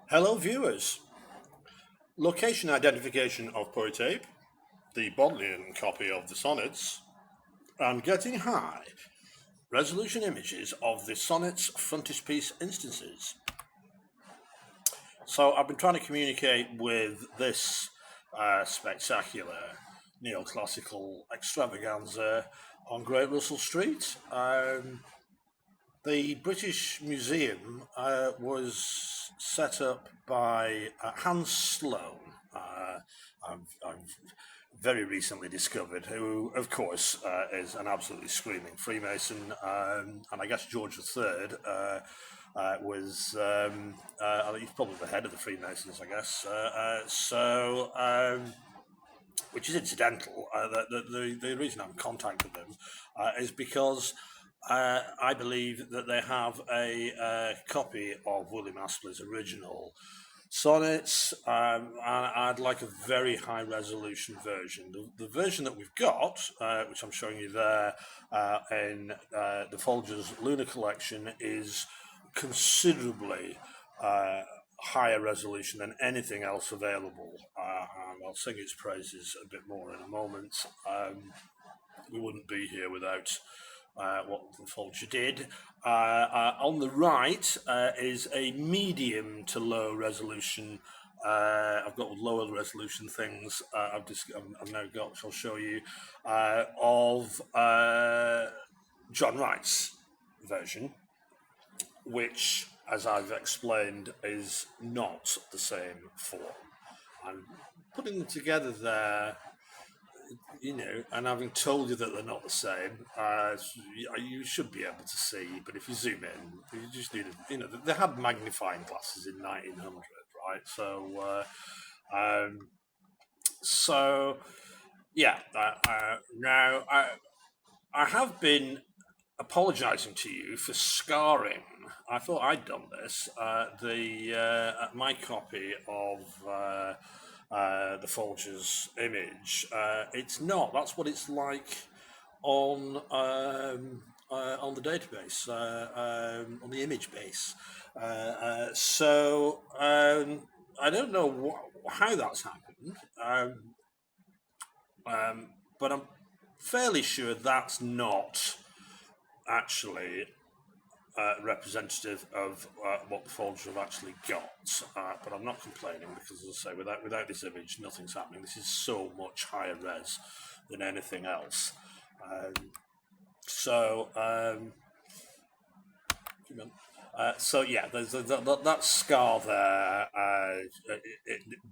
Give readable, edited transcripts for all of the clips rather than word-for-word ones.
Hello, viewers. Location identification of Poet Ape, the Bodleian copy of the Sonnets, and Getting High, resolution images of the Sonnets frontispiece instances. So I've been trying to communicate with this spectacular neoclassical extravaganza on Great Russell Street. The British Museum was set up by Hans Sloane. I've very recently discovered, who, of course, is an absolutely screaming Freemason, and I guess George III he's probably the head of the Freemasons, I guess. Which is incidental. The reason I'm contacting them is because I believe that they have a copy of William Astley's original Sonnets, and I'd like a very high resolution version. The version that we've got, which I'm showing you there in the Folger's Lunar collection, is considerably higher resolution than anything else available. And I'll sing its praises a bit more in a moment. We wouldn't be here without what the Folger did. On the right is a medium to low resolution. I've got lower resolution things. I've now got, which I'll show you, of John Wright's version, which, as I've explained, is not the same form. I'm putting them together there, and having told you that they're not the same, you should be able to see. But if you zoom in, you just need, they had magnifying glasses in 1900, right? So yeah. Now I have been apologising to you for scarring. I thought I'd done this. My copy of the Folger's image. It's not. That's what it's like on the database, on the image base. I don't know how that's happened, but I'm fairly sure that's not actually representative of what the Folger have actually got. But I'm not complaining because, as I say, without this image, nothing's happening. This is so much higher res than anything else. There's that scar there.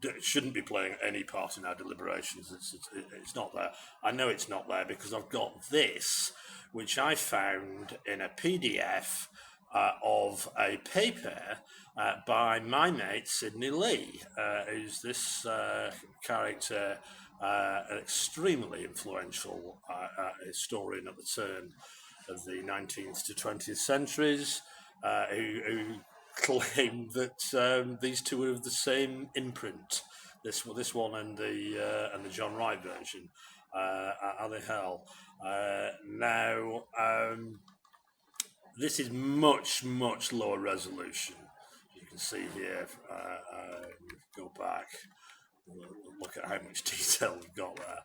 It shouldn't be playing any part in our deliberations. It's not there. I know it's not there because I've got this, which I found in a PDF of a paper by my mate Sidney Lee, who's this character, an extremely influential historian at the turn of the 19th to 20th centuries, who claimed that these two are of the same imprint. This one and the John Wright version. Are they hell? Now, this is much lower resolution. You can see here. Go back. Look at how much detail we've got there.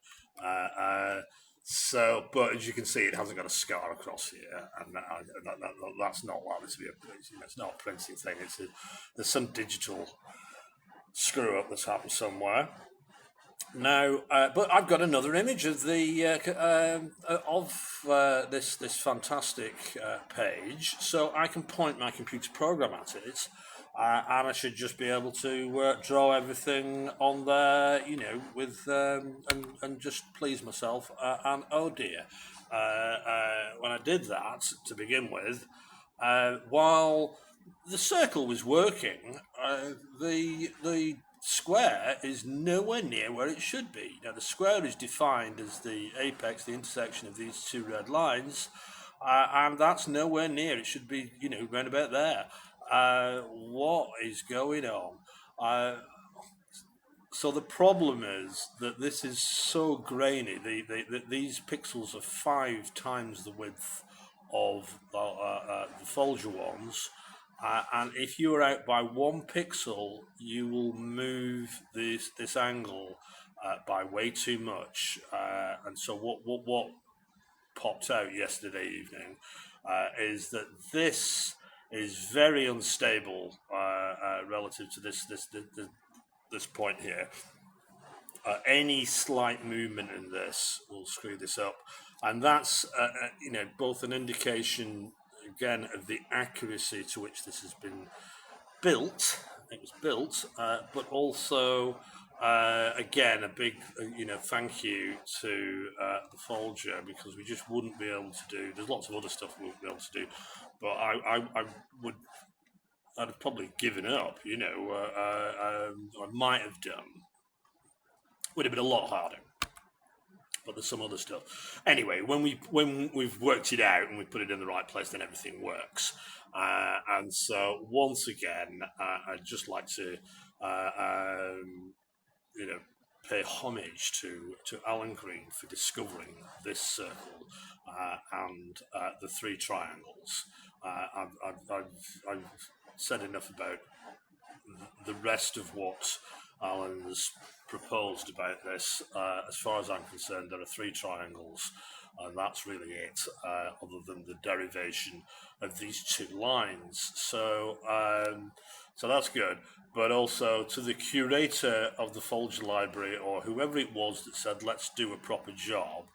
But as you can see, it hasn't got a scar across here, and that's not likely to be it's not a printing thing. There's some digital screw up that's happened somewhere. Now, but I've got another image of this fantastic page, so I can point my computer program at it, and I should just be able to draw everything on there, with and just please myself. And oh dear, when I did that to begin with, while the circle was working, the square is nowhere near where it should be. Now, the square is defined as the apex, the intersection of these two red lines, and that's nowhere near. It should be, round about there. What is going on? So the problem is that this is so grainy. These pixels are 5 times the width of the Folger ones. and if you are out by 1 pixel, you will move this angle by way too much. And so what popped out yesterday evening is that this is very unstable relative to this point here. Any slight movement in this will screw this up, and that's both an indication again of the accuracy to which this has been built. It was built, but also again a big thank you to the Folger, because we just wouldn't be able to do. There's lots of other stuff we wouldn't be able to do, but I'd have probably given up. I might have done. Would have been a lot harder, but there's some other stuff. Anyway, when we've worked it out and we put it in the right place, then everything works. And so once again, I'd just like to pay homage to Alan Green for discovering this circle and the 3 triangles. I've said enough about the rest of what Alan's proposed about this. As far as I'm concerned, there are 3 triangles, and that's really it, other than the derivation of these 2 lines. So that's good. But also to the curator of the Folger Library, or whoever it was that said, let's do a proper job,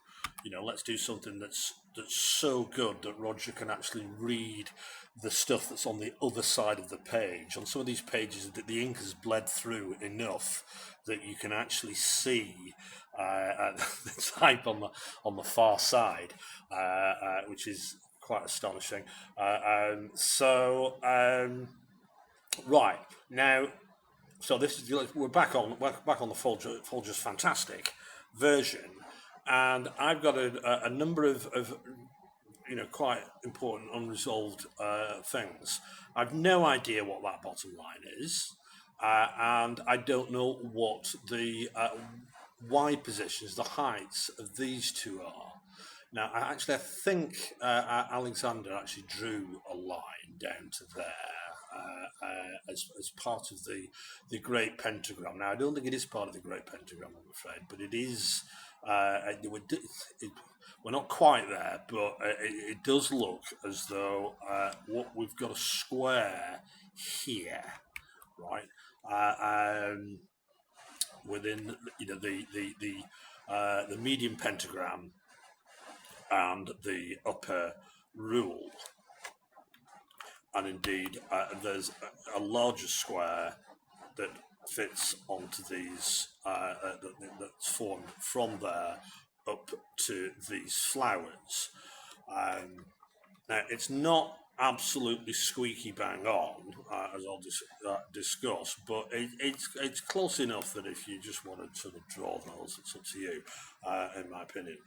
let's do something that's so good that Roger can actually read the stuff that's on the other side of the page. On some of these pages, the ink has bled through enough that you can actually see the type on the far side, which is quite astonishing. Right now, so this is we're back on the Folger's fantastic version, and I've got a number of quite important unresolved things. I've no idea what that bottom line is, and I don't know what the Y positions, the heights of these 2 are. Now, I think Alexander actually drew a line down to there as part of the Great Pentagram. Now, I don't think it is part of the Great Pentagram, I'm afraid, but it is. We're not quite there, but it does look as though what we've got a square here, right? Within the medium pentagram and the upper rule, and indeed there's a larger square that fits onto these that's formed from there up to these flowers. Now it's not absolutely squeaky bang on, as I'll discuss, but it's close enough that if you just want to sort of draw those, it's up to you, in my opinion.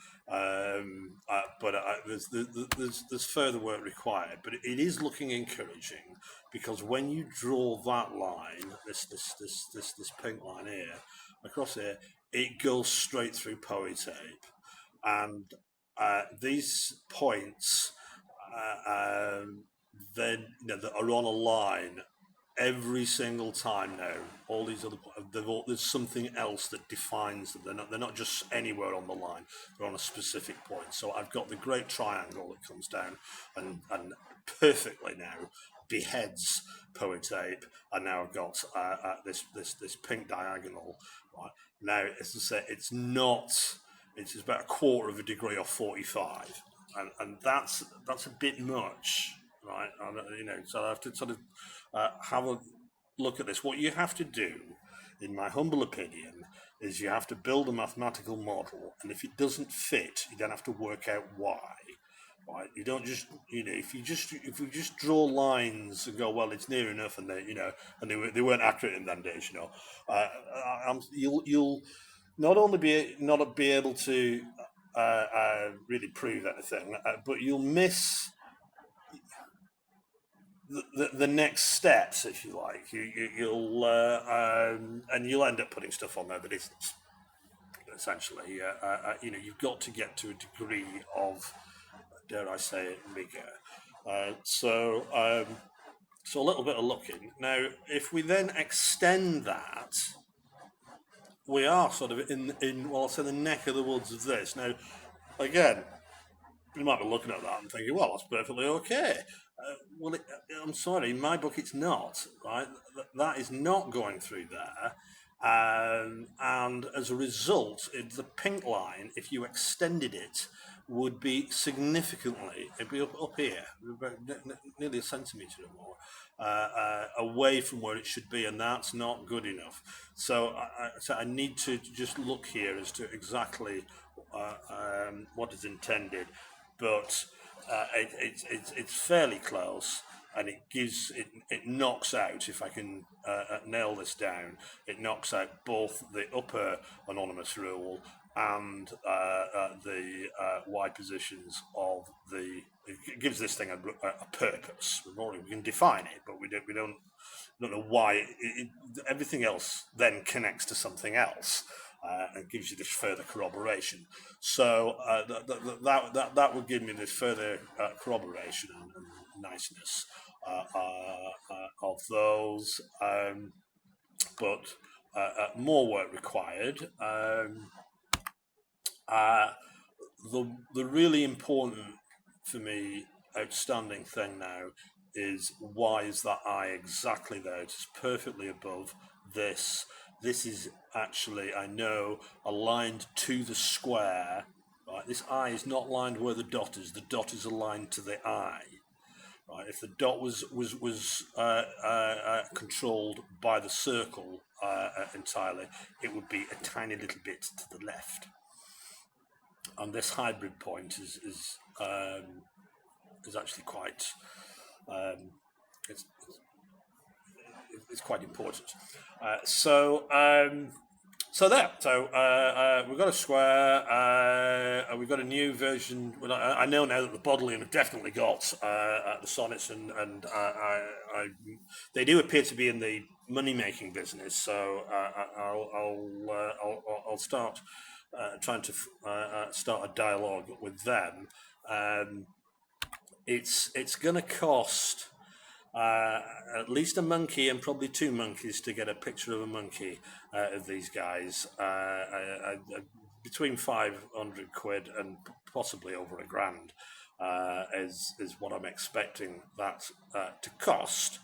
But there's further work required. But it is looking encouraging, because when you draw that line, this pink line here across here, it goes straight through Poet Ape, and these points then that are on a line every single time now. All these other there's something else that defines them. They're not just anywhere on the line. They're on a specific point. So I've got the great triangle that comes down and perfectly now beheads Poet Ape, and now I've got this pink diagonal. Right now, as I say, it's not. It's about 1/4 of a degree off 45. And that's a bit much, right? So I have to sort of have a look at this. What you have to do, in my humble opinion, is you have to build a mathematical model, and if it doesn't fit, you then have to work out why. Right? You don't just, if you just draw lines and go, well, it's near enough, and they weren't accurate in them days, you'll not only be able to really prove anything, but you'll miss the next steps, if you like. You'll and you'll end up putting stuff on there that isn't. Essentially, you've got to get to a degree of, dare I say it, rigor. So a little bit of looking. Now, if we then extend that, we are sort of in well, I'll say the neck of the woods of this. Now, again, you might be looking at that and thinking, well, that's perfectly okay. Well, I'm sorry, in my book, it's not, right? That is not going through there. And as a result, the pink line, if you extended it, would be significantly, it'd be up here, nearly a centimetre or more, away from where it should be, and that's not good enough. So I need to just look here as to exactly what is intended, but it's fairly close, and it knocks out, if I can nail this down, it knocks out both the upper anonymous rule and the Y positions of the. It gives this thing a purpose. We can define it, but we don't know why. Everything else then connects to something else. And gives you this further corroboration. So that would give me this further corroboration and niceness of those, but more work required. The really important for me, outstanding thing now is, why is that eye exactly there? It's perfectly above this. This is actually, I know, aligned to the square. Right, this eye is not lined where the dot is. The dot is aligned to the eye. Right, if the dot was controlled by the circle entirely, it would be a tiny little bit to the left. And this hybrid point is actually quite it's quite important. So we've got a square. We've got a new version. Well, I know now that the Bodleian have definitely got the sonnets, and they do appear to be in the money making business. So I'll start trying to start a dialogue with them. It's going to cost at least a monkey and probably two monkeys to get a picture of a monkey of these guys. Between 500 quid and possibly over £1,000 is what I'm expecting that to cost.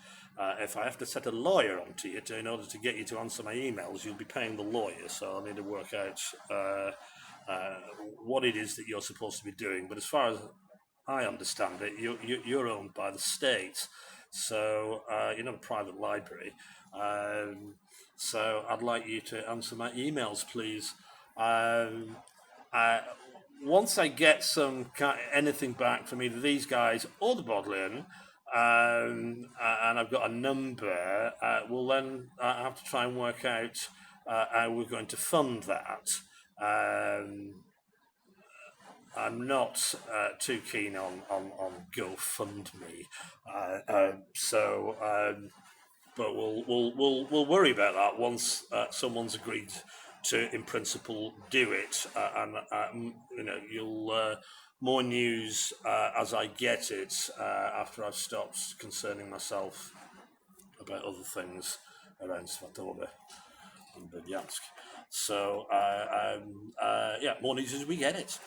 If I have to set a lawyer onto you in order to get you to answer my emails, you'll be paying the lawyer. So I need to work out what it is that you're supposed to be doing. But as far as I understand it, you're owned by the state. So you're not a private library. So I'd like you to answer my emails, please. Once I get anything back from either these guys or the Bodleian, and I've got a number, we'll then have to try and work out how we're going to fund that. I'm not too keen on GoFundMe, but we'll worry about that once someone's agreed to, in principle, do it, and you'll more news as I get it after I've stopped concerning myself about other things around Svatove and Berdyansk. So more news as we get it.